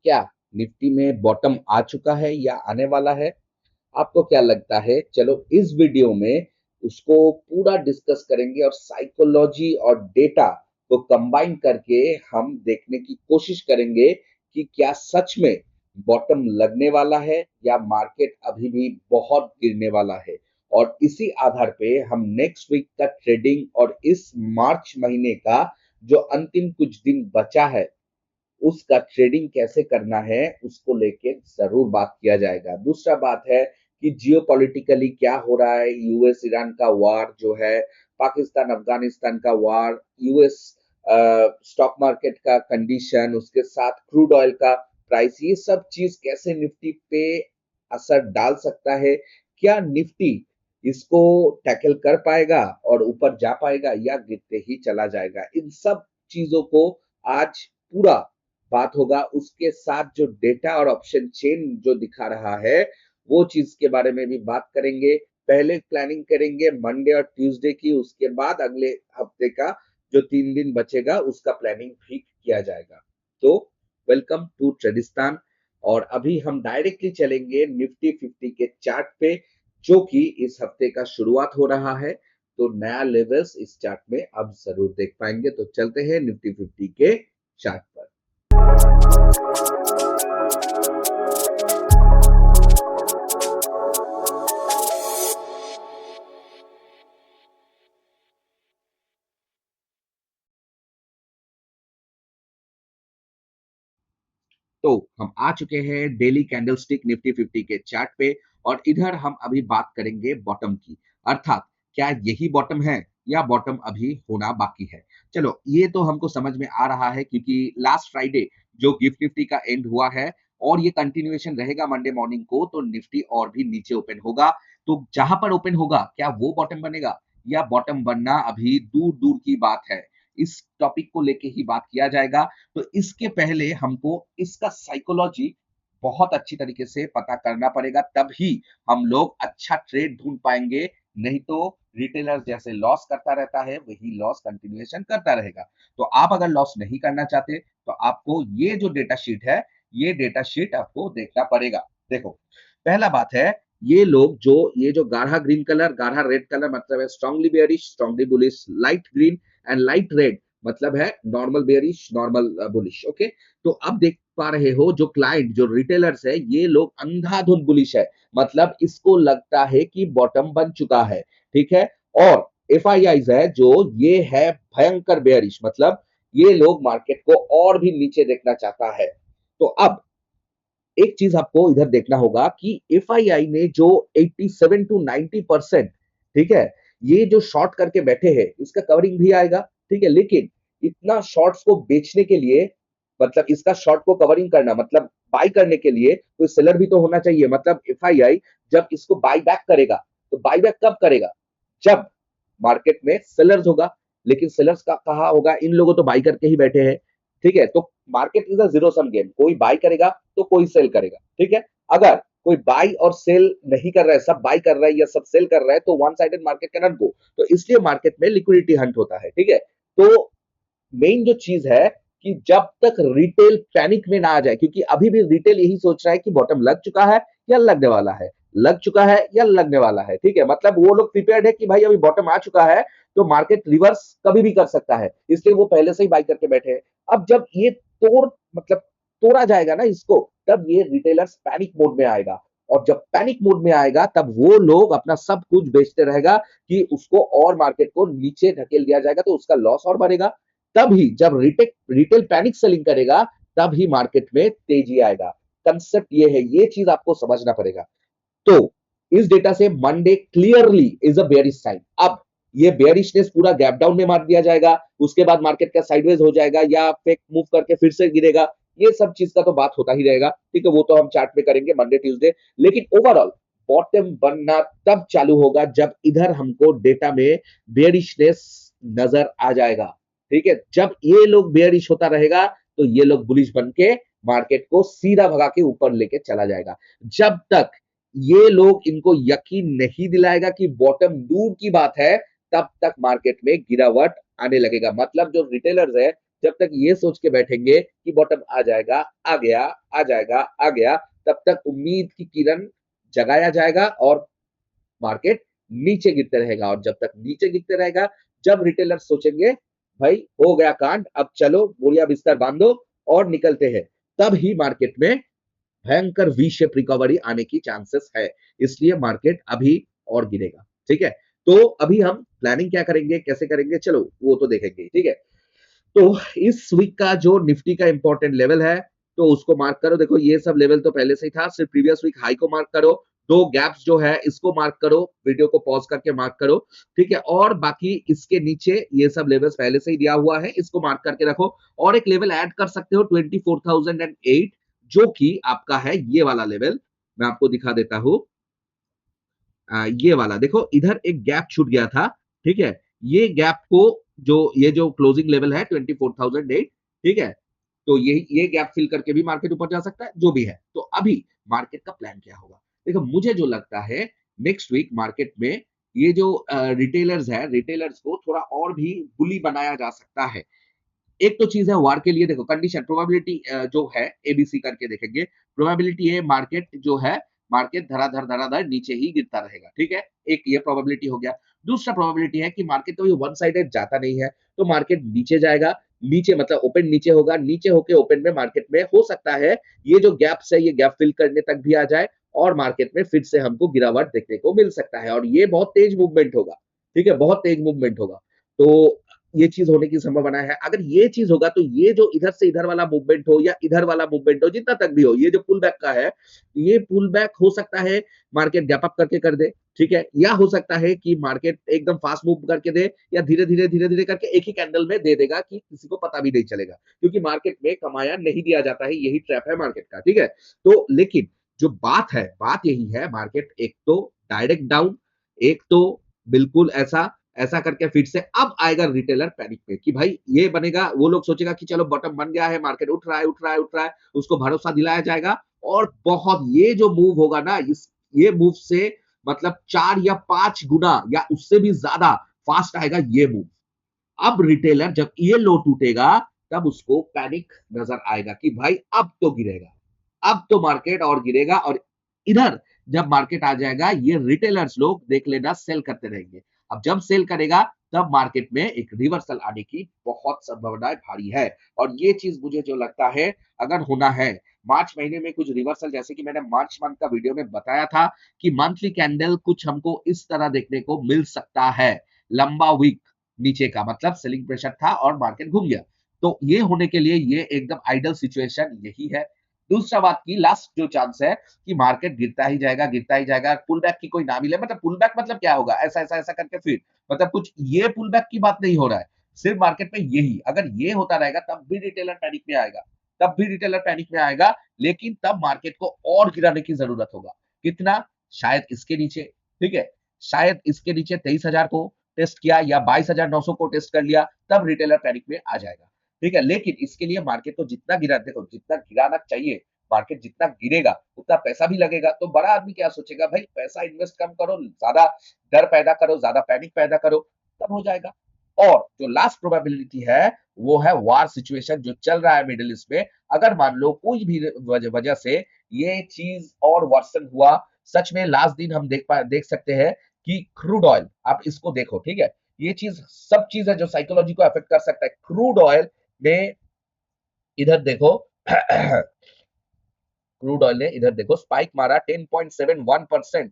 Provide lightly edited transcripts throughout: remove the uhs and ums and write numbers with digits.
क्या निफ्टी में बॉटम आ चुका है या आने वाला है? आपको क्या लगता है? चलो इस वीडियो में उसको पूरा डिस्कस करेंगे और साइकोलॉजी और डेटा को कंबाइन करके हम देखने की कोशिश करेंगे कि क्या सच में बॉटम लगने वाला है या मार्केट अभी भी बहुत गिरने वाला है। और इसी आधार पे हम नेक्स्ट वीक का ट्रेडिंग और इस मार्च महीने का जो अंतिम कुछ दिन बचा है उसका ट्रेडिंग कैसे करना है उसको लेके जरूर बात किया जाएगा। दूसरा बात है कि जियोपॉलिटिकली क्या हो रहा है, यूएस ईरान का वार जो है, पाकिस्तान अफगानिस्तान का वार, यूएस स्टॉक मार्केट का कंडीशन, उसके साथ क्रूड ऑयल का प्राइस, ये सब चीज कैसे निफ्टी पे असर डाल सकता है। क्या निफ्टी इसको टैकल कर पाएगा और ऊपर जा पाएगा या गिरते ही चला जाएगा, इन सब चीजों को आज पूरा बात होगा। उसके साथ जो डेटा और ऑप्शन चेन जो दिखा रहा है वो चीज के बारे में भी बात करेंगे। पहले प्लानिंग करेंगे मंडे और ट्यूसडे की, उसके बाद अगले हफ्ते का जो 3 दिन बचेगा उसका प्लानिंग भी किया जाएगा। तो वेलकम टू ट्रेडिस्तान। और अभी हम डायरेक्टली चलेंगे निफ्टी 50 के चार्ट पे, जो कि इस हफ्ते का शुरुआत हो रहा है। तो नया लेवल्स इस चार्ट में अब जरूर देख पाएंगे। तो चलते हैं निफ्टी 50 के चार्ट पर। तो हम आ चुके हैं डेली कैंडलस्टिक निफ्टी 50 के चार्ट पे। और इधर हम अभी बात करेंगे बॉटम की, अर्थात क्या यही बॉटम है या बॉटम अभी होना बाकी है। चलो ये तो हमको समझ में आ रहा है क्योंकि लास्ट फ्राइडे जो गिफ्ट निफ्टी का एंड हुआ है और ये कंटिन्यूएशन रहेगा मंडे मॉर्निंग को, तो निफ्टी और भी नीचे ओपन होगा। तो जहां पर ओपन होगा क्या वो बॉटम बनेगा या बॉटम बनना अभी दूर दूर की बात है, इस टॉपिक को लेके ही बात किया जाएगा। तो इसके पहले हमको इसका साइकोलॉजी बहुत अच्छी तरीके से पता करना पड़ेगा, तभी हम लोग अच्छा ट्रेड ढूंढ पाएंगे। नहीं तो रिटेलर जैसे लॉस करता रहता है वही लॉस कंटिन्यूएशन करता रहेगा। तो आप अगर लॉस नहीं करना चाहते तो आपको ये जो डेटा शीट है, ये डेटा शीट आपको देखना पड़ेगा। देखो पहला बात है, ये जो गाढ़ा ग्रीन कलर गाढ़ा रेड कलर मतलब है strongly bearish strongly bullish, light green and light red मतलब है normal bearish normal bullish. Okay, तो अब देख पा रहे हो जो क्लाइंट जो रिटेलर्स है ये लोग अंधाधुंध बुलिश है, मतलब इसको लगता है कि बॉटम बन चुका है। ठीक है। और एफ आई आईज है जो ये है भयंकर बेयरिश, मतलब ये लोग मार्केट को और भी नीचे देखना चाहता है। तो अब एक चीज आपको इधर देखना होगा कि एफआईआई ने जो 87 टू 90%, ठीक है, ये जो शॉर्ट करके बैठे हैं इसका कवरिंग भी आएगा। ठीक है, लेकिन इतना शॉर्ट्स को बेचने के लिए, मतलब इसका शॉर्ट को कवरिंग करना मतलब बाई करने के लिए कोई सेलर भी तो होना चाहिए। मतलब एफआईआई जब इसको बाई बैक करेगा तो बाई बैक कब करेगा? जब मार्केट में सेलर्स होगा। लेकिन सेलर्स का कहा होगा, इन लोगों तो बाई करके ही बैठे हैं। ठीक है, तो market is a zero sum game, कोई बाई करेगा तो कोई सेल करेगा। ठीक है, अगर कोई बाई और सेल नहीं कर रहा है, सब बाई कर रहा है या सब सेल कर रहा है, तो one sided market can not go. तो इसलिए मार्केट में लिक्विडिटी हंट होता है। ठीक है, तो मेन जो चीज है कि जब तक रिटेल पैनिक में ना आ जाए, क्योंकि अभी भी रिटेल यही सोच रहा है कि बॉटम लग चुका है या लगने वाला है, लग चुका है या लगने वाला है। ठीक है, मतलब वो लोग प्रिपेयर्ड है कि भाई अभी बॉटम आ चुका है तो मार्केट रिवर्स कभी भी कर सकता है, इसलिए वो पहले से ही बाई करके बैठे हैं। अब जब ये तोड़ मतलब तोड़ा जाएगा ना इसको, तब ये रिटेलर्स पैनिक मोड में आएगा। और जब पैनिक मोड में आएगा तब वो लोग अपना सब कुछ बेचते रहेगा कि उसको और मार्केट को नीचे ढकेल दिया जाएगा, तो उसका लॉस और बढ़ेगा। तभी जब रिटेल पैनिक सेलिंग करेगा तभी मार्केट में तेजी आएगा। कंसेप्ट ये है, ये चीज आपको समझना पड़ेगा। तो इस डेटा से Monday clearly is a bearish sign. अब ये बेयरिशनेस पूरा गैप डाउन में मार दिया जाएगा, उसके बाद मार्केट का साइडवेज हो जाएगा या फेक मूव करके फिर से गिरेगा, ये सब चीज का तो बात होता ही रहेगा। ठीक है, वो तो हम चार्ट में करेंगे मंडे ट्यूसडे। लेकिन ओवरऑल बॉटम बनना तब चालू होगा जब इधर हमको डेटा में बेयरिशनेस नजर आ जाएगा। ठीक है, जब ये लोग बेयरिश होता रहेगा तो ये लोग बुलिश बन के मार्केट को सीधा भगा के ऊपर लेके चला जाएगा। जब तक ये लोग इनको यकीन नहीं दिलाएगा कि बॉटम दूर की बात है, तब तक मार्केट में गिरावट आने लगेगा। मतलब जो रिटेलर्स है जब तक ये सोच के बैठेंगे कि बॉटम आ जाएगा, आ गया, आ जाएगा, आ गया, तब तक उम्मीद की किरण जगाया जाएगा और मार्केट नीचे गिरते रहेगा। और जब तक नीचे गिरते रहेगा, जब रिटेलर सोचेंगे भाई हो गया कांड, अब चलो बोरिया बिस्तर बांधो और निकलते हैं, तब ही मार्केट में भयंकर वी शेप रिकवरी आने की चांसेस है। इसलिए मार्केट अभी और गिरेगा। ठीक है, तो अभी हम प्लानिंग क्या करेंगे, कैसे करेंगे, चलो वो तो देखेंगे। ठीक है, तो इस वीक का जो निफ्टी का इंपॉर्टेंट लेवल है, तो उसको मार्क करो। देखो ये सब लेवल तो पहले से ही था, सिर्फ प्रीवियस वीक हाई को मार्क करो। दो गैप्स जो है इसको मार्क करो, वीडियो को पॉज करके मार्क करो। ठीक है, और बाकी इसके नीचे ये सब लेवल्स पहले से ही दिया हुआ है, इसको मार्क करके रखो। और एक लेवल ऐड कर सकते हो 24,008, जो कि आपका है ये वाला लेवल। मैं आपको दिखा देता हूं, ये वाला देखो, इधर एक गैप छूट गया था। ठीक है, ये गैप को, जो ये जो क्लोजिंग लेवल है 24,008, ठीक है, तो ये गैप फिल करके भी मार्केट ऊपर जा सकता है, जो भी है। तो अभी मार्केट का प्लान क्या होगा, देखो मुझे जो लगता है नेक्स्ट वीक मार्केट में ये जो रिटेलर्स है, रिटेलर्स को थोड़ा और भी बुली बनाया जा सकता है। एक तो चीज है वार के लिए, देखो कंडीशन प्रोबेबिलिटी जो है एबीसी करके देखेंगे, प्रोबेबिलिटी है मार्केट जो है, मार्केट धराधर धराधर नीचे ही गिरता रहेगा। ठीक है, एक ये प्रोबेबिलिटी हो गया। दूसरा प्रोबेबिलिटी है कि मार्केट तो ये वन साइडेड जाता नहीं है, तो मार्केट नीचे जाएगा। नीचे मतलब ओपन नीचे होगा, नीचे होके ओपन में मार्केट में हो सकता है ये जो गैप्स है ये गैप फिल करने तक भी आ जाए, और मार्केट में फिर से हमको गिरावट देखने को मिल सकता है, और ये बहुत तेज मूवमेंट होगा। ठीक है, बहुत तेज मूवमेंट होगा। तो ये चीज होने की संभावना है। अगर ये चीज होगा तो ये जो इधर से इधर वाला मूवमेंट हो या इधर वाला मूवमेंट हो, जितना तक भी हो, ये जो पुल बैक का है, ये पुल बैक हो सकता है मार्केट गैप अप करके कर दे। ठीक है, या हो सकता है कि मार्केट एकदम फास्ट मूव करके दे, या धीरे धीरे करके एक ही कैंडल में दे देगा कि किसी को पता भी नहीं चलेगा, क्योंकि मार्केट में कमाया नहीं दिया जाता है, यही ट्रैप है मार्केट का। ठीक है, तो लेकिन जो बात है, बात यही है, मार्केट एक तो डायरेक्ट डाउन, एक तो बिल्कुल ऐसा ऐसा करके फिर से अब आएगा रिटेलर पैनिक पे कि भाई ये बनेगा, वो लोग सोचेगा कि चलो बॉटम बन गया है, मार्केट उठ रहा है, उठ रहा है, उठ रहा है, उसको भरोसा दिलाया जाएगा। और बहुत ये जो मूव होगा ना, इस ये मूव से मतलब 4 या 5 गुना या उससे भी ज्यादा फास्ट आएगा ये मूव। अब रिटेलर जब ये लो टूटेगा, तब उसको पैनिक नजर आएगा कि भाई अब तो गिरेगा, अब तो मार्केट और गिरेगा। और इधर जब मार्केट आ जाएगा, ये रिटेलर्स लोग देख लेना सेल करते रहेंगे। अब जब सेल करेगा, तब मार्केट में एक रिवर्सल आने की बहुत संभावनाएं भारी है। और ये चीज मुझे जो लगता है, अगर होना है मार्च महीने में कुछ रिवर्सल, जैसे कि मैंने मार्च मंथ का वीडियो में बताया था कि मंथली कैंडल कुछ हमको इस तरह देखने को मिल सकता है। लंबा वीक नीचे का मतलब सेलिंग प्रेशर था और मार्केट घूम गया। तो ये होने के लिए ये एकदम आइडल सिचुएशन यही है। दूसरा बात की लास्ट जो चांस है कि मार्केट गिरता ही जाएगा, गिरता ही जाएगा, पुल बैक की कोई ना मिले। मतलब पुल बैक मतलब क्या होगा, ऐसा ऐसा ऐसा करके फिर मतलब कुछ ये पुल बैक की बात नहीं हो रहा है, सिर्फ मार्केट में यही अगर ये होता रहेगा, तब भी रिटेलर पैनिक में आएगा, तब भी रिटेलर पैनिक में आएगा। लेकिन तब मार्केट को और गिराने की जरूरत होगा। कितना, शायद इसके नीचे। ठीक है, शायद इसके नीचे 23,000 को टेस्ट किया या 22,900 को टेस्ट कर लिया, तब रिटेलर पैनिक में आ जाएगा। ठीक है, लेकिन इसके लिए मार्केट को जितना गिरा, देखो जितना गिराना चाहिए, मार्केट जितना गिरेगा उतना पैसा भी लगेगा। तो बड़ा आदमी क्या सोचेगा, भाई पैसा इन्वेस्ट कम करो, ज्यादा डर पैदा करो, ज्यादा पैनिक पैदा करो, तब हो जाएगा। और जो लास्ट प्रोबेबिलिटी है, वो है वार सिचुएशन जो चल रहा है मिडिल ईस्ट में। अगर मान लो कोई भी वजह से ये चीज और वर्सन हुआ, सच में लास्ट दिन हम देख सकते हैं कि क्रूड ऑयल, आप इसको देखो। ठीक है, ये चीज सब चीज है जो साइकोलॉजी को अफेक्ट कर सकता है। क्रूड ऑयल ने इधर देखो क्रूड ऑयल ने इधर देखो स्पाइक मारा 10.71%।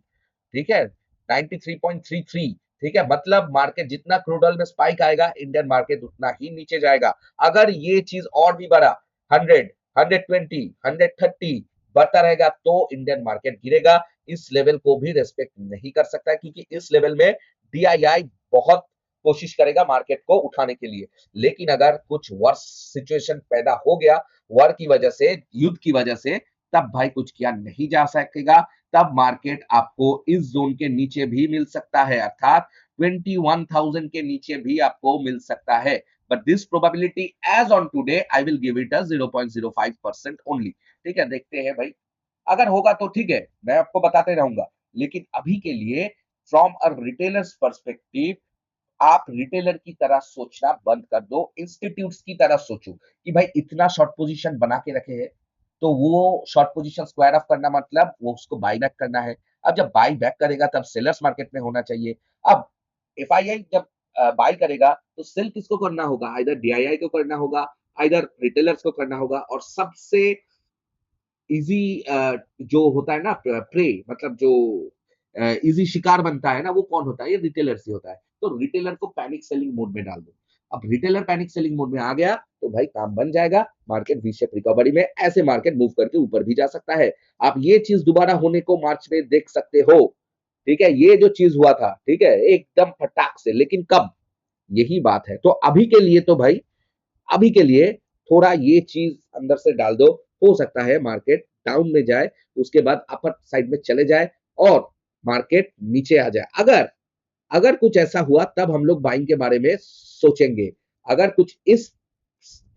ठीक है, 93.33। ठीक है, मतलब मार्केट जितना क्रूड ऑयल में स्पाइक आएगा, इंडियन मार्केट उतना ही नीचे जाएगा। अगर ये चीज और भी बढ़ा 100, 120, 130 बढ़ता रहेगा, तो इंडियन मार्केट गिरेगा। इस लेवल को भी रेस्पेक्ट नहीं कर सकता है, क्योंकि इस लेवल में डीआईआई बहुत कोशिश करेगा मार्केट को उठाने के लिए। लेकिन अगर कुछ वर्स सिचुएशन पैदा हो गया, वॉर की वजह से, युद्ध की वजह से, तब भाई कुछ किया नहीं जा सकेगा। तब मार्केट आपको इस जोन के नीचे भी मिल सकता है, अर्थात 21,000 के नीचे भी आपको मिल सकता है। But this probability as on today I will give it a 0.05% only. ठीक है, देखते हैं भाई, अगर होगा तो ठीक है, मैं आपको बताते रहूंगा। लेकिन अभी के लिए फ्रॉम अ रिटेलर्स पर्सपेक्टिव, आप रिटेलर की तरह सोचना बंद कर दो, इंस्टीट्यूट्स की तरह सोचो कि भाई इतना शॉर्ट पोजीशन बना के रखे हैं, तो वो शॉर्ट पोजीशन स्क्वायर ऑफ करना मतलब वो उसको बाय बैक करना है। अब जब बाय बैक करेगा तब सेलर्स मार्केट में होना चाहिए। अब एफआईआई जब बाय करेगा तो सेल किसको करना होगा? आइदर डीआईआई को करना होगा, आइदर रिटेलर्स को करना होगा, और सबसे इजी जो होता है ना प्रे, मतलब जो इजी शिकार बनता है ना, वो कौन होता है? ये रिटेलर से होता है। तो रिटेलर को पैनिक सेलिंग मोड में डाल दो। अब रिटेलर पैनिक सेलिंग मोड में आ गया तो भाई काम बन जाएगा, मार्केट वी शेप रिकवरी में ऐसे मार्केट मूव करके ऊपर भी जा सकता है। आप ये चीज दोबारा होने को मार्च में देख सकते हो। ठीक है, ये जो चीज हुआ था, ठीक है, एकदम फटाक से, लेकिन कब? यही बात है। तो अभी के लिए तो भाई, अभी के लिए थोड़ा ये चीज अंदर से डाल दो, हो सकता है मार्केट डाउन में जाए, उसके बाद अपर साइड में चले जाए और मार्केट नीचे आ जाए। अगर अगर कुछ ऐसा हुआ तब हम लोग बाइंग के बारे में सोचेंगे। अगर कुछ इस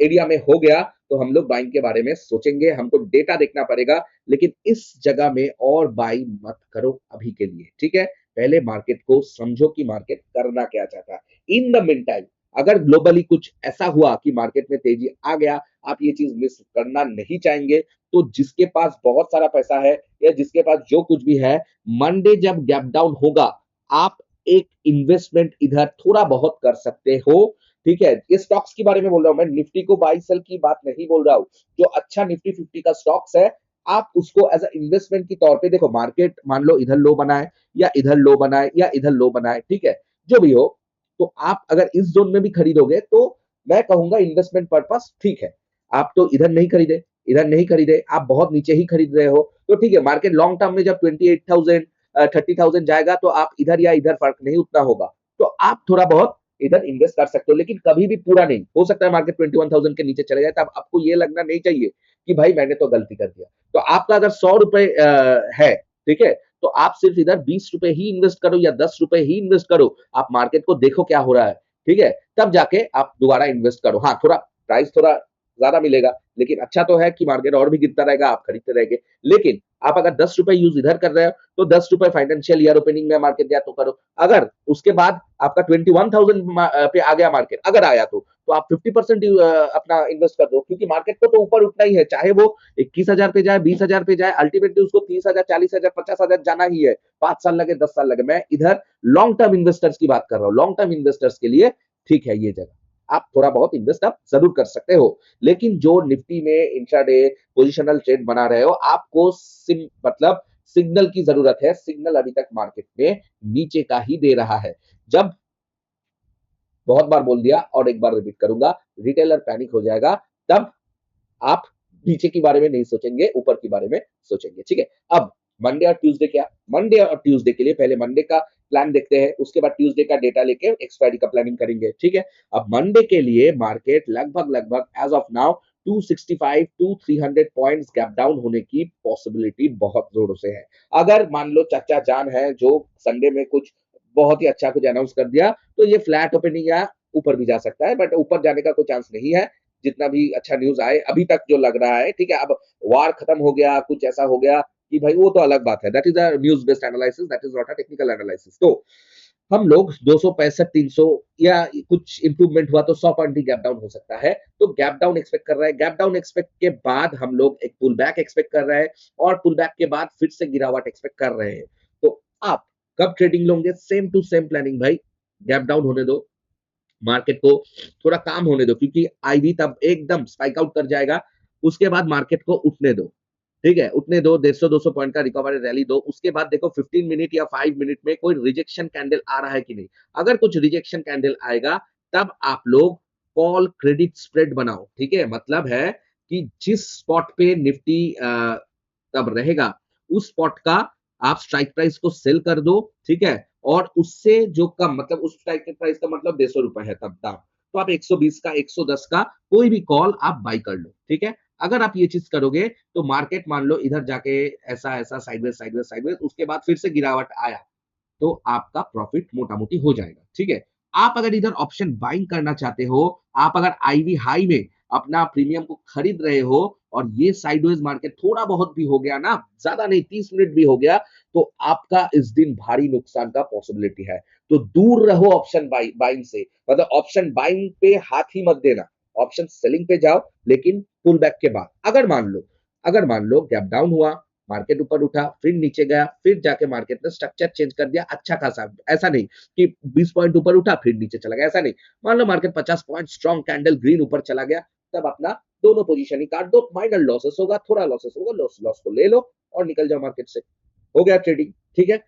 एरिया में हो गया तो हम लोग बाइंग के बारे में सोचेंगे, हमको डेटा देखना पड़ेगा, लेकिन इस जगह में और बाई मत करो अभी के लिए। ठीक है, पहले मार्केट को समझो कि मार्केट करना क्या चाहता है। इन द मिन टाइम अगर ग्लोबली कुछ ऐसा हुआ कि मार्केट में तेजी आ गया, आप ये चीज मिस करना नहीं चाहेंगे, तो जिसके पास बहुत सारा पैसा है या जिसके पास जो कुछ भी है, मंडे जब गैप डाउन होगा, आप एक इन्वेस्टमेंट इधर थोड़ा बहुत कर सकते हो। ठीक है, ये स्टॉक्स के बारे में बोल रहा हूं मैं, निफ्टी को बाई सेल की बात नहीं बोल रहा हूं। जो अच्छा निफ्टी 50 का स्टॉक्स है, आप उसको एज अ इन्वेस्टमेंट की तौर पे देखो। मार्केट मान लो इधर लो बनाए या इधर लो बनाए या इधर लो बनाए, ठीक है, जो भी हो, तो आप अगर इस जोन में भी खरीदोगे तो मैं कहूंगा इन्वेस्टमेंट पर्पस ठीक है। आप तो इधर नहीं खरीदे, इधर नहीं खरीदे, आप बहुत नीचे ही खरीद रहे हो, तो ठीक है, मार्केट लॉन्ग टर्म में जब 28,000 30,000 जाएगा तो आप इधर या इधर फर्क नहीं उतना होगा, तो आप थोड़ा बहुत इधर इन्वेस्ट कर सकते हो, लेकिन कभी भी पूरा नहीं। हो सकता है मार्केट 21,000 के नीचे चले जाए, तब आपको ये लगना नहीं चाहिए कि भाई मैंने तो गलती कर दिया। तो आपका अगर 100 रुपए है, ठीक है, तो आप सिर्फ इधर 20 रुपए ही इन्वेस्ट करो या 10 रुपए ही इन्वेस्ट करो। आप मार्केट को देखो क्या हो रहा है, ठीक है, तब जाके आप दोबारा इन्वेस्ट करो। हाँ, थोड़ा प्राइस थोड़ा ज्यादा मिलेगा, लेकिन अच्छा तो है कि मार्केट और भी गिरता रहेगा, आप खरीदते रहेंगे। लेकिन आप अगर 10 रुपए यूज इधर कर रहे हो तो 10 रुपए फाइनेंशियल ईयर ओपनिंग में मार्केट गया तो करो। अगर उसके बाद आपका 21,000 पे आ गया मार्केट, अगर आया तो आप 50% अपना इन्वेस्ट कर दो, क्योंकि मार्केट को तो ऊपर उठना ही है, चाहे वो 21,000 पे जाए, 20,000 पे जाए, अल्टीमेटली उसको 30,000, 40,000, 50,000 जाना ही है। 5 साल लगे, 10 साल लगे, मैं इधर लॉन्ग टर्म इन्वेस्टर्स की बात कर रहा हूँ। लॉन्ग टर्म इन्वेस्टर्स के लिए ठीक है ये जगह, आप थोड़ा बहुत इन्वेस्ट आप जरूर कर सकते हो। लेकिन जो निफ्टी में इंट्राडे पोजिशनल ट्रेड बना रहे हो, आपको मतलब सिग्नल की जरूरत है। सिग्नल अभी तक मार्केट में नीचे का ही दे रहा है। जब, बहुत बार बोल दिया और एक बार रिपीट करूंगा, रिटेलर पैनिक हो जाएगा, तब आप नीचे के बारे में नहीं सोचेंगे, ऊपर के बारे में सोचेंगे। ठीक है, अब मंडे और ट्यूसडे क्या? मंडे और ट्यूसडे के लिए पहले मंडे का प्लान देखते हैं, उसके बाद ट्यूसडे का डेटा लेके एक्सपायरी का प्लानिंग करेंगे। ठीक है, अब मंडे के लिए मार्केट लगभग लगभग as of now 265 to 300 points gap down होने की पॉसिबिलिटी बहुत जोरों से है। अगर मान लो चच्चा जान है जो संडे में कुछ बहुत ही अच्छा कुछ अनाउंस कर दिया, तो ये फ्लैट ओपनिंग या ऊपर भी जा सकता है, बट ऊपर जाने का कोई चांस नहीं है जितना भी अच्छा न्यूज आए अभी तक जो लग रहा है। ठीक है, अब वार खत्म हो गया, कुछ ऐसा हो गया कि भाई वो तो अलग बात है, that is a news based analysis, that is not a technical analysis. तो हम लोग 265 300 या कुछ इंप्रूवमेंट हुआ तो 100 पॉइंट भी गैप डाउन हो सकता है, तो गैप डाउन एक्सपेक्ट कर रहे हैं। गैप डाउन एक्सपेक्ट के बाद हम लोग एक पुल बैक एक्सपेक्ट कर रहे हैं, और पुल बैक के बाद फिर से गिरावट एक्सपेक्ट कर रहे हैं। तो आप कब ट्रेडिंग लोगे? सेम टू सेम प्लानिंग भाई, गैप डाउन होने दो, मार्केट को थोड़ा काम होने दो, क्योंकि आईवी तब एकदम स्पाइक आउट कर जाएगा। उसके बाद मार्केट को उठने दो, ठीक है, उठने दो, 150-200 पॉइंट का रिकवरी रैली दो। उसके बाद देखो 15 मिनट या 5 मिनट में कोई रिजेक्शन कैंडल आ रहा है कि नहीं। अगर कुछ रिजेक्शन कैंडल आएगा, तब आप लोग कॉल क्रेडिट स्प्रेड बनाओ। ठीक है, मतलब है कि जिस स्पॉट पे निफ्टी तब रहेगा, उस स्पॉट का आप स्ट्राइक प्राइस को सेल कर दो। ठीक है, और उससे जो कम, मतलब उस स्ट्राइक प्राइस का मतलब 150 रुपए है तब दाम, तो आप 120 का, 110 का कोई भी कॉल आप बाई कर लो। ठीक है, अगर आप ये चीज करोगे तो मार्केट मान लो इधर जाके ऐसा ऐसा साइडवेज साइडवेज साइडवेज, उसके बाद फिर से गिरावट आया, तो आपका प्रॉफिट मोटा मोटी हो जाएगा। ठीक है, आप अगर इधर ऑप्शन बाइंग करना चाहते हो, आप अगर आईवी हाई में अपना प्रीमियम को खरीद रहे हो, और ये साइडवेज मार्केट थोड़ा बहुत भी हो गया ना, ज्यादा नहीं 30 मिनट भी हो गया, तो आपका इस दिन भारी नुकसान का पॉसिबिलिटी है। तो दूर रहो ऑप्शन बाइंग से, मतलब ऑप्शन बाइंग पे हाथ ही मत देना, ऑप्शन सेलिंग पे जाओ, लेकिन पुल बैक के बाद। अगर मान लो गैप डाउन हुआ, मार्केट ऊपर उठा, फिर नीचे गया, फिर जाके मार्केट ने स्ट्रक्चर चेंज कर दिया अच्छा खासा, ऐसा नहीं कि 20 पॉइंट ऊपर उठा फिर नीचे चला गया, ऐसा नहीं। मान लो market 50 point strong candle green ऊपर चला गया, तब अपना दोनों पोजीशन ही काट दो, माइनर लॉसेस होगा, थोड़ा लॉसेस होगा, लॉस को ले लो और निकल जाओ मार्केट से, हो गया ट्रेडिंग, ठीक है।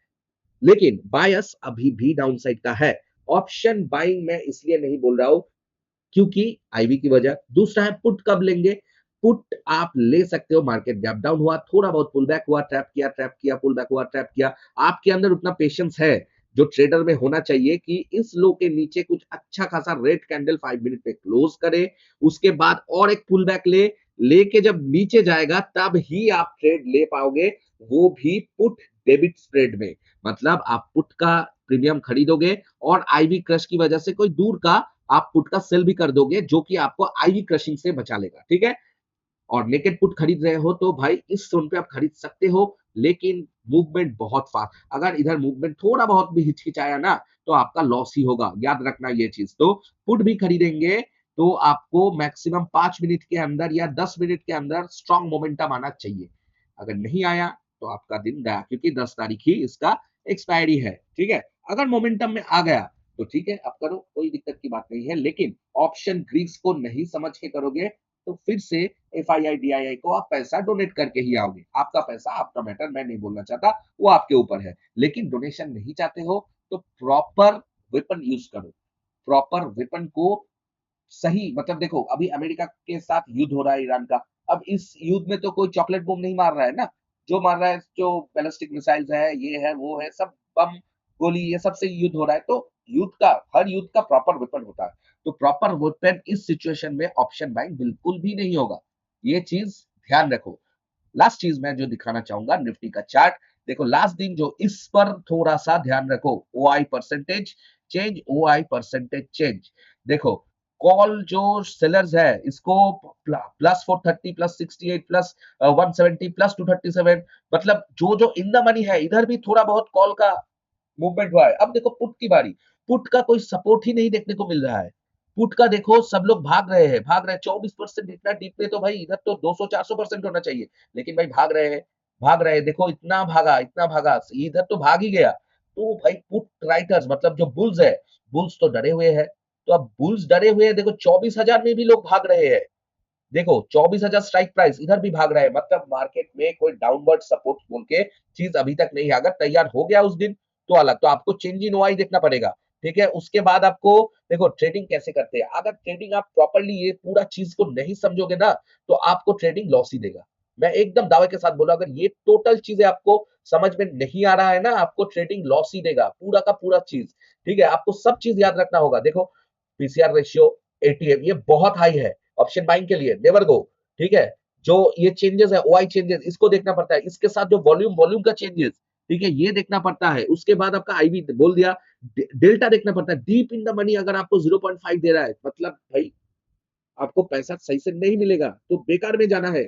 लेकिन बायस अभी भी डाउनसाइड का है। ऑप्शन बाइंग मैं इसलिए नहीं बोल रहा हूं क्योंकि आईवी की वजह, दूसरा है पुट कब लेंगे। पुट आप ले सकते हो, मार्केट गैप डाउन हुआ, थोड़ा बहुत पुल बैक हुआ, ट्रैप किया, पुल बैक हुआ, ट्रैप किया, आपके अंदर उतना पेशेंस है जो ट्रेडर में होना चाहिए कि इस लो के नीचे कुछ अच्छा खासा रेड कैंडल 5 मिनट पे क्लोज करे, उसके बाद और एक पुल बैक लेके जब नीचे जाएगा तब ही आप ट्रेड ले पाओगे, वो भी पुट डेबिट स्प्रेड में। मतलब आप पुट का प्रीमियम खरीदोगे और आईवी क्रश की वजह से कोई दूर का आप पुट का सेल भी कर दोगे, जो कि आपको आईवी क्रशिंग से बचा लेगा, ठीक है। और नेकेड पुट खरीद रहे हो तो भाई इस जोन पे आप खरीद सकते हो, लेकिन मूवमेंट बहुत फास्ट, अगर इधर मूवमेंट थोड़ा बहुत भी हिचकिचाया ना तो आपका लॉस ही होगा, याद रखना ये चीज। तो पुट भी खरीदेंगे तो आपको मैक्सिमम 5 मिनट के अंदर या 10 मिनट के अंदर स्ट्रॉन्ग मोमेंटम आना चाहिए, अगर नहीं आया तो आपका दिन गया, क्योंकि 10 तारीख ही इसका एक्सपायरी है, ठीक है। अगर मोमेंटम में आ गया तो ठीक है, आप करो, कोई दिक्कत की बात नहीं है, लेकिन ऑप्शन ग्रीक्स को नहीं समझ के करोगे तो फिर से एफआईआई डीआईआई को आप पैसा डोनेट करके ही आओगे, आपका पैसा आपका मैटर, मैं नहीं बोलना चाहता, वो आपके ऊपर है। लेकिन डोनेशन नहीं चाहते हो तो प्रॉपर वेपन यूज करो, प्रॉपर वेपन को सही, मतलब देखो अभी अमेरिका के साथ युद्ध हो रहा है ईरान का, अब इस युद्ध में तो कोई चॉकलेट बम नहीं मार रहा है ना, जो मार रहा है जो बैलिस्टिक मिसाइल्स है, ये है वो है, सब बम गोली ये सब से युद्ध हो रहा है। तो युद्ध का, हर युद्ध का प्रॉपर वेपन होता है, तो प्रॉपर वेपन इस सिचुएशन में ऑप्शन बाइंग बिल्कुल भी नहीं होगा, ये चीज ध्यान रखो। लास्ट चीज मैं जो दिखाना चाहूंगा निफ्टी का चार्ट, देखो लास्ट दिन जो, इस पर थोड़ा सा ध्यान रखो, ओ आई परसेंटेज चेंज, ओ आई परसेंटेज चेंज। देखो कॉल जो सेलर्स है इसको +430 +68 +170 +237, मतलब जो जो इन द मनी है, इधर भी थोड़ा बहुत कॉल का मूवमेंट हुआ है। अब देखो पुट की बारी, पुट का कोई सपोर्ट ही नहीं देखने को मिल रहा है, पुट का देखो सब लोग भाग रहे हैं 24%, इतना डीप में तो भाई इधर तो 200-400% होना चाहिए, लेकिन भाई भाग रहे हैं, देखो इतना भागा इधर तो भाग ही गया। तो भाई पुट राइटर्स मतलब जो बुल्स है, बुल्स तो डरे हुए हैं, तो अब बुल्स डरे हुए हैं, देखो 24,000 में भी लोग भाग रहे हैं, देखो 24,000 स्ट्राइक प्राइस, इधर भी भाग रहा है, मतलब मार्केट में कोई डाउनवर्ड सपोर्ट बोल के चीज अभी तक नहीं, अगर तैयार हो गया उस दिन तो अलग, तो आपको चेंज इन ओआई देखना पड़ेगा, ठीक है। उसके बाद आपको देखो ट्रेडिंग कैसे करते हैं, अगर ट्रेडिंग आप प्रॉपरली ये पूरा चीज को नहीं समझोगे ना तो आपको ट्रेडिंग लॉस ही देगा, मैं एकदम दावे के साथ बोला, अगर ये टोटल चीजें आपको समझ में नहीं आ रहा है ना, आपको ट्रेडिंग लॉस ही देगा पूरा का पूरा चीज, ठीक है। आपको सब चीज याद रखना होगा, देखो पीसीआर रेशियो, एटीएम ये बहुत हाई है ऑप्शन बाइंग के लिए, नेवर गो, ठीक है। जो ये चेंजेस है ओआई चेंजेस, इसको देखना पड़ता है, इसके साथ जो वॉल्यूम का चेंजेस, ठीक है, ये देखना पड़ता है। उसके बाद आपका आईवी बोल दिया, डेल्टा देखना पड़ता है, डीप इन द मनी अगर आपको 0.5 दे रहा है, मतलब भाई आपको पैसा सही से नहीं मिलेगा, तो बेकार में जाना है,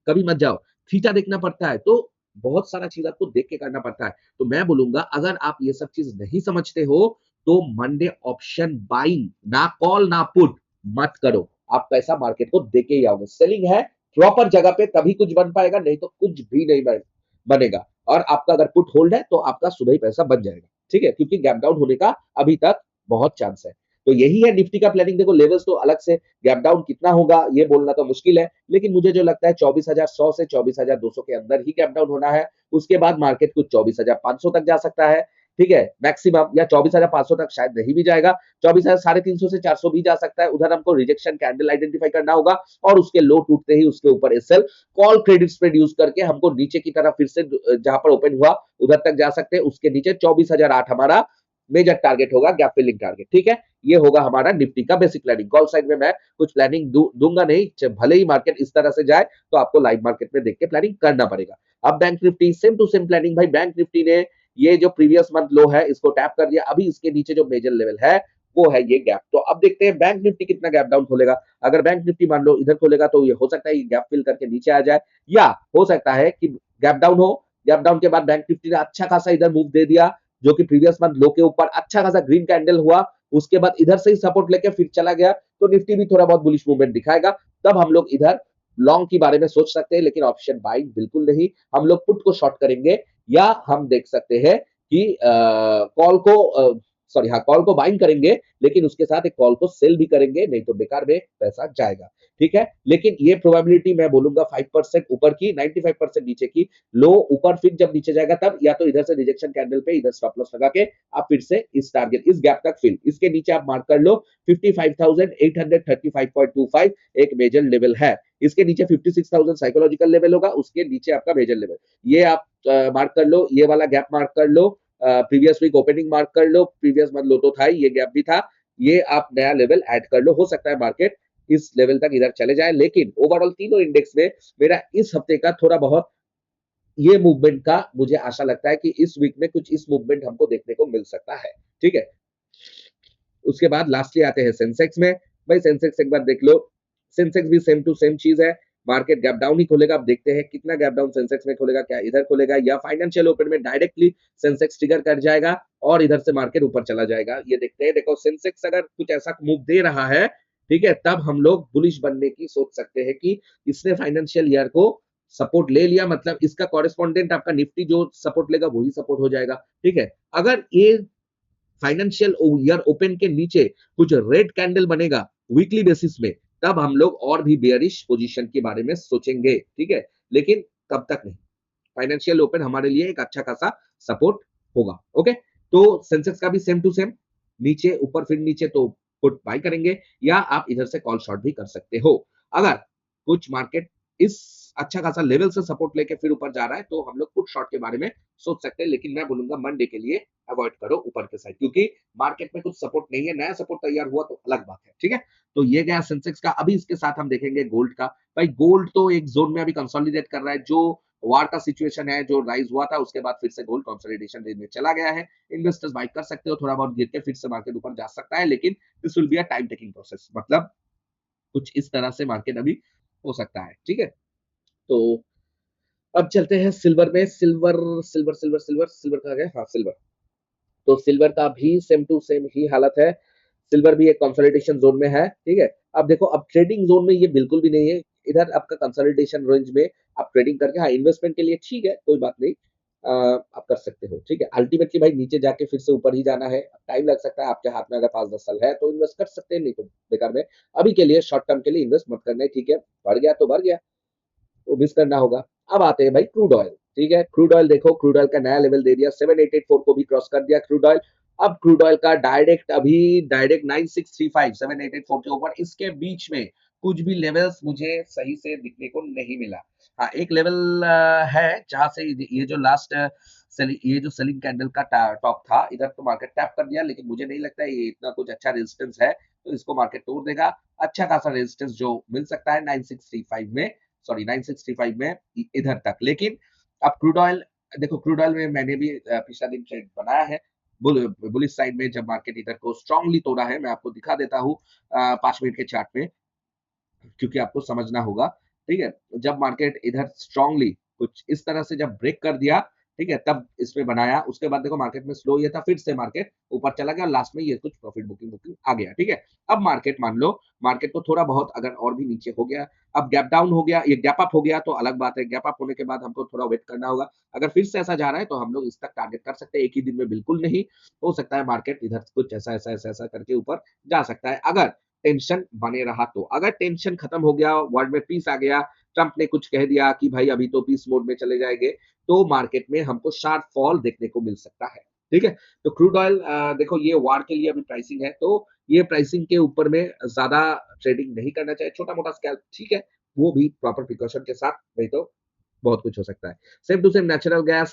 कभी मत जाओ। थीटा देखना पड़ता है, तो बहुत सारा चीज आपको देख के करना पड़ता है। तो मैं बोलूंगा अगर आप ये सब चीज नहीं समझते हो तो मंडे ऑप्शन बाइंग, ना कॉल ना पुट मत करो, आप पैसा मार्केट को देके ही आओगे, सेलिंग है प्रॉपर जगह पे तभी कुछ बन पाएगा, नहीं तो कुछ भी नहीं बनेगा। और आपका अगर पुट होल्ड है तो आपका सुबह ही पैसा बन जाएगा, ठीक है, क्योंकि गैप डाउन होने का अभी तक बहुत चांस है। तो यही है निफ्टी का प्लानिंग, देखो लेवल्स तो अलग से, गैप डाउन कितना होगा ये बोलना तो मुश्किल है, लेकिन मुझे जो लगता है 24,100 से 24,200 के अंदर ही गैप डाउन होना है, उसके बाद मार्केट कुछ 24,500 तक जा सकता है, ठीक है मैक्सिमम, या 24,500 तक शायद नहीं भी जाएगा, 24,350 से 400 भी जा सकता है, उधर हमको रिजेक्शन कैंडल आइडेंटिफाई करना होगा और उसके लो टूटते ही उसके ऊपर SL call credit spread use करके हमको नीचे की तरफ फिर से जहां पर ओपन हुआ उधर तक जा सकते हैं, उसके नीचे 24,008 हमारा मेजर टारगेट होगा, गैप फिलिंग टारगेट, ठीक है। ये होगा हमारा निफ्टी का बेसिक प्लानिंग, कॉल साइड में मैं कुछ प्लानिंग दूंगा नहीं, भले ही मार्केट इस तरह से जाए तो आपको लाइव मार्केट में देख के प्लानिंग करना पड़ेगा। अब bank Nifty same to same planning, भाई बैंक निफ्टी ने ये जो प्रीवियस मंथ लो है इसको टैप कर दिया, अभी इसके नीचे जो मेजर लेवल है वो है ये गैप, तो अब देखते हैं बैंक निफ्टी कितना गैप डाउन खोलेगा। अगर बैंक निफ्टी मान लो इधर खोलेगा तो ये हो सकता है गैप फिल करके नीचे आ जाए, या हो सकता है कि गैप डाउन हो, गैप डाउन के बाद बैंक निफ्टी ने अच्छा खासा इधर मूव दे दिया, जो कि प्रीवियस मंथ लो के ऊपर अच्छा खासा ग्रीन कैंडल हुआ, उसके बाद इधर से ही सपोर्ट लेके फिर चला गया, तो निफ्टी भी थोड़ा बहुत बुलिश मूवमेंट दिखाएगा। तब हम लोग इधर लॉन्ग के बारे में सोच सकते हैं, लेकिन ऑप्शन बाइंग बिल्कुल नहीं। हम लोग पुट को शॉर्ट करेंगे, या हम देख सकते हैं कि कॉल को सॉरी हाँ, कॉल को बाइंग करेंगे, लेकिन उसके साथ एक कॉल को सेल भी करेंगे, नहीं तो बेकार में पैसा जाएगा। ठीक है, लेकिन ये प्रोबेबिलिटी मैं बोलूंगा 5% ऊपर की, 95% नीचे की। लो ऊपर फिर जब नीचे जाएगा तब या तो इधर से रिजेक्शन कैंडल पे इधर स्टॉप लॉस लगा के आप फिर से इस टारगेट इस गैप तक फिल, इसके नीचे आप मार्क कर लो 55,835.25 एक मेजर लेवल है। इसके नीचे 56,000 साइकोलॉजिकल लेवल होगा, उसके नीचे आपका मेजर लेवल, ये आप मार्क कर लो, ये वाला गैप मार्क कर लो, प्रीवियस वीक ओपनिंग मार्क कर लो, प्रीवियस मंथ लो तो था ही, ये गैप भी था, ये आप नया लेवल ऐड कर लो। हो सकता है मार्केट इस लेवल तक इधर चले जाए, लेकिन ओवरऑल तीनों इंडेक्स में मेरा इस हफ्ते का थोड़ा बहुत ये मूवमेंट का मुझे आशा लगता है कि इस वीक में कुछ इस मूवमेंट हमको देखने को मिल सकता है। ठीक है, उसके बाद लास्टली आते हैं सेंसेक्स में। भाई सेंसेक्स एक बार देख लो, सेंसेक्स भी सेम टू सेम चीज है, मार्केट गैप डाउन ही खोलेगा। अब देखते हैं कितना गैप डाउन सेंसेक्स में खोलेगा, क्या इधर खोलेगा या फाइनेंशियल ओपन में डायरेक्टली सेंसेक्स ट्रिगर कर जाएगा और इधर से मार्केट ऊपर चला जाएगा, ये देखते हैं। देखो सेंसेक्स अगर कुछ ऐसा मूव दे रहा है, ठीक है, तब हम लोग बुलिश बनने की सोच सकते हैं कि इसने फाइनेंशियल ईयर को सपोर्ट ले लिया, मतलब इसका कॉरेस्पॉन्डेंट आपका निफ्टी जो सपोर्ट लेगा वही सपोर्ट हो जाएगा। ठीक है, अगर ये फाइनेंशियल ईयर ओपन के नीचे कुछ रेड कैंडल बनेगा वीकली बेसिस में, तब हम लोग और भी बेयरिश पोजीशन के बारे में सोचेंगे। ठीक है, लेकिन तब तक नहीं, फाइनेंशियल ओपन हमारे लिए एक अच्छा खासा सपोर्ट होगा। ओके, तो सेंसेक्स का भी सेम टू सेम, नीचे ऊपर फिर नीचे तो पुट बाय करेंगे, या आप इधर से कॉल शॉर्ट भी कर सकते हो। अगर कुछ मार्केट इस अच्छा खासा लेवल से सपोर्ट लेके फिर ऊपर जा रहा है, तो हम लोग पुट शॉर्ट के बारे में सोच सकते हैं, लेकिन मैं बोलूंगा मंडे के लिए अवॉइड करो ऊपर के साइड, क्योंकि मार्केट में कुछ सपोर्ट नहीं है, नया सपोर्ट तैयार हुआ तो अलग बात है। ठीक है, तो ये गया सेंसेक्स का। अभी इसके साथ हम देखेंगे गोल्ड का। भाई गोल्ड तो एक जोन में अभी कंसोलिडेट कर रहा है, जो वार का सिचुएशन है, जो राइज हुआ था उसके बाद फिर से गोल्ड कंसोलिडेशन रेंज में चला गया है। इन्वेस्टर्स बाय कर सकते हो, थोड़ा बहुत गिर के फिर से मार्केट ऊपर जा सकता है, लेकिन this will be a time taking process, मतलब कुछ इस तरह से मार्केट अभी हो सकता है। ठीक है, तो अब चलते हैं सिल्वर में। Silver silver silver silver silver कहा गया, हाँ सिल्वर। तो सिल्वर का भी सेम टू सेम ही हालत है, सिल्वर भी एक कंसोलिडेशन जोन में है। ठीक है, अब देखो, अब ट्रेडिंग जोन में ये बिल्कुल भी नहीं है, इधर आपका कंसोलिडेशन रेंज में आप ट्रेडिंग करके, हाँ इन्वेस्टमेंट के लिए ठीक है, कोई बात नहीं, आप कर सकते हो। ठीक है, अल्टीमेटली भाई नीचे जाके फिर से ऊपर ही जाना है, टाइम लग सकता है, आपके हाथ में अगर 5-10 साल है तो इन्वेस्ट कर सकते हैं, नहीं तो बेकार में अभी के लिए शॉर्ट टर्म के लिए इन्वेस्ट मत करना है। ठीक है, बढ़ गया तो बढ़ गया, वो मिस करना होगा। अब आते हैं भाई क्रूड ऑयल। ठीक है, क्रूड ऑयल देखो, क्रूड ऑयल का नया लेवल दे दिया, 7884 को भी क्रॉस कर दिया क्रूड ऑयल। अब क्रूड ऑयल का डायरेक्ट 9635 7884 के ऊपर, इसके बीच में कुछ भी लेवल्स मुझे सही से दिखने को नहीं मिला। हाँ, एक लेवल है जहां से ये जो लास्ट ये जो सेलिंग कैंडल का टॉप था, इधर तो मार्केट टैप कर दिया, लेकिन मुझे नहीं लगता है ये इतना कुछ अच्छा रेजिस्टेंस है, तो इसको मार्केट तोड़ देगा। अच्छा खासा रेजिस्टेंस जो मिल सकता है 9635 में, सॉरी 965 में इधर तक। लेकिन अब क्रूड ऑयल देखो, क्रूड ऑयल में मैंने भी पिछला दिन ट्रेड बनाया है, बुलिश साइड में, जब मार्केट इधर को स्ट्रांगली तोड़ा है। मैं आपको दिखा देता हूँ 5 मिनट के चार्ट में, क्योंकि आपको समझना होगा। ठीक है, जब मार्केट इधर स्ट्रांगली कुछ इस तरह से जब ब्रेक कर दिया, ठीक है, तब इसमें बनाया, उसके बाद देखो मार्केट में स्लो ये था, फिर से मार्केट ऊपर चला गया और लास्ट में ये कुछ प्रॉफिट बुकिंग बुकिंग आ गया। ठीक है, अब मार्केट मान लो, मार्केट को थोड़ा बहुत अगर और भी नीचे हो गया, अब गैप डाउन हो गया, ये गैप अप हो गया तो अलग बात है, गैप अप होने के बाद हमको थोड़ा वेट करना होगा। अगर फिर से ऐसा जा रहा है तो हम लोग इस तक टारगेट कर सकते हैं, एक ही दिन में बिल्कुल नहीं, हो सकता है मार्केट इधर कुछ ऐसा ऐसा ऐसा ऐसा करके ऊपर जा सकता है, अगर टेंशन बने रहा तो। अगर टेंशन खत्म हो गया, वर्ल्ड में पीस आ गया, ट्रंप ने कुछ कह दिया कि भाई अभी तो पीस मोड में चले जाएंगे, तो मार्केट में हमको शार्प फॉल देखने को मिल सकता है। ठीक है, तो क्रूड ऑयल देखो, ये वार के लिए अभी प्राइसिंग है, तो ये प्राइसिंग के ऊपर में ज्यादा ट्रेडिंग नहीं करना चाहिए, छोटा मोटा स्कैल्प ठीक है, वो भी प्रॉपर प्रिकॉशन के साथ, नहीं तो बहुत कुछ हो सकता है। Same to same natural gas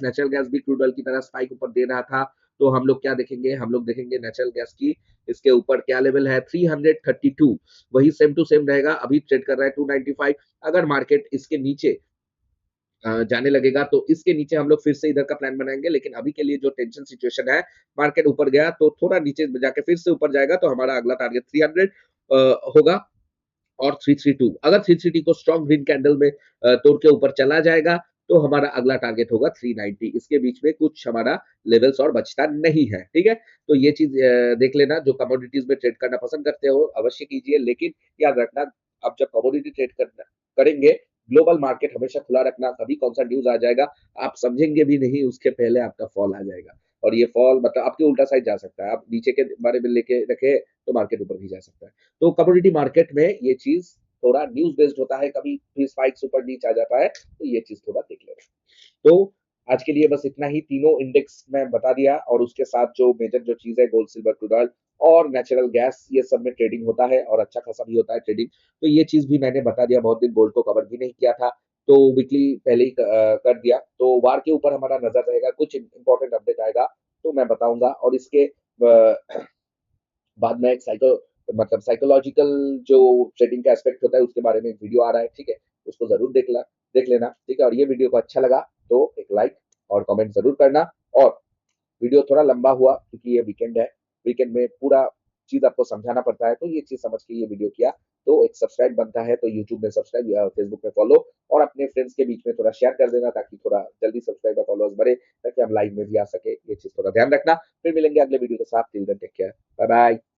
भी क्रूड ऑयल की तरह स्पाइक ऊपर दे रहा था, तो हम लोग क्या देखेंगे, हम लोग देखेंगे नेचुरल गैस की, इसके ऊपर क्या लेवल है 332, वही सेम टू सेम रहेगा, अभी ट्रेड कर रहा है 295। अगर मार्केट इसके नीचे जाने लगेगा तो इसके नीचे हम लोग फिर से इधर का प्लान बनाएंगे, लेकिन अभी के लिए जो टेंशन सिचुएशन है, मार्केट ऊपर गया तो थोड़ा नीचे जाके फिर से ऊपर जाएगा, तो हमारा अगला टारगेट 300 होगा और 332। अगर 332 को स्ट्रॉन्ग ग्रीन कैंडल में तोड़ के ऊपर चला जाएगा, तो हमारा अगला टारगेट होगा 390। इसके बीच में कुछ हमारा लेवल्स और बचता नहीं है, ठीक है? तो ये चीज़ देख लेना। जो कमोडिटीज़ में ट्रेड करना पसंद करते हो अवश्य कीजिए, लेकिन याद रखना आप जब कमोडिटी ट्रेड करना करेंगे, ग्लोबल मार्केट हमेशा खुला रखना, कभी कौन-सा न्यूज़ आ जाएगा, आप समझेंगे भी नहीं, उसके पहले आपका फॉल आ जाएगा और ये फॉल मतलब आपके उल्टा साइड जा सकता है। आप नीचे के बारे में लेके रखे, तो मार्केट ऊपर भी जा सकता है। तो कमोडिटी मार्केट में ये चीज़ थोड़ा न्यूज़ बेस्ड होता है, कभी भी स्पाइक्स ऊपर-नीचे आ जाता है, तो ये चीज़ थोड़ा देख लेना। तो आज के लिए बस इतना ही। तीनों इंडेक्स मैं बता दिया और उसके साथ जो मेजर जो चीज़ है गोल्ड, सिल्वर, क्रूड ऑयल और नेचुरल गैस, ये सब में ट्रेडिंग होता है और अच्छा खासा भी होता है ट्रेडिंग। तो ये चीज़ भी मैंने बता दिया। बहुत दिन गोल्ड को कवर भी नहीं किया था, तो वीकली पहले ही कर दिया। तो वार के ऊपर हमारा नज़र रहेगा, कुछ इम्पोर्टेंट अपडेट आएगा तो मैं बताऊँगा और इसके बाद में एक साइकोलॉजिकल जो ट्रेडिंग का एस्पेक्ट होता है उसके बारे में एक वीडियो आ रहा है, ठीक है? उसको ज़रूर देख लेना, ठीक है? और ये वीडियो को अच्छा लगा तो एक लाइक और कमेंट ज़रूर करना। और वीडियो थोड़ा लंबा हुआ क्योंकि ये वीकेंड है, वीकेंड में पूरा चीज़ आपको समझाना पड़ता है, तो ये चीज़ समझ के ये वीडियो किया। तो एक सब्सक्राइब बनता है, तो यूट्यूब में सब्सक्राइब या फेसबुक में फॉलो और अपने फ्रेंड्स के बीच में थोड़ा शेयर कर देना ताकि थोड़ा जल्दी सब्सक्राइबर फॉलोअर्स बढ़े, ताकि हम लाइव में भी आ सके। ये चीज़ थोड़ा ध्यान रखना। फिर मिलेंगे अगले वीडियो के साथ। Till then take care. Bye bye.